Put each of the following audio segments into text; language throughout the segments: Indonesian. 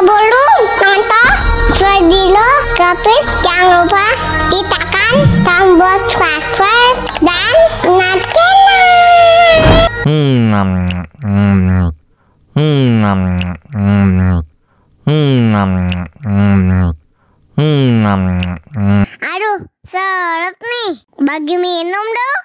Sebelum nonton video Gavin, jangan lupa ditekan tombol subscribe dan nyalakan. Aduh, seret nih, bagi minum dong.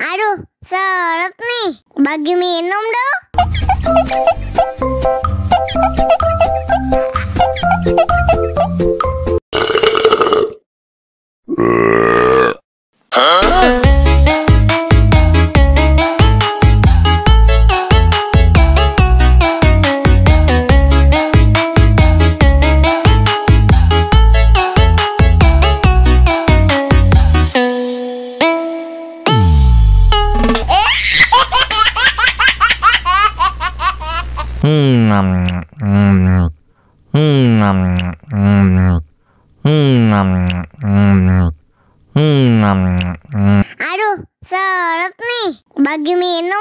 Aduh, seret nih, bagi minum dong. Aduh, seret nih, bagi minum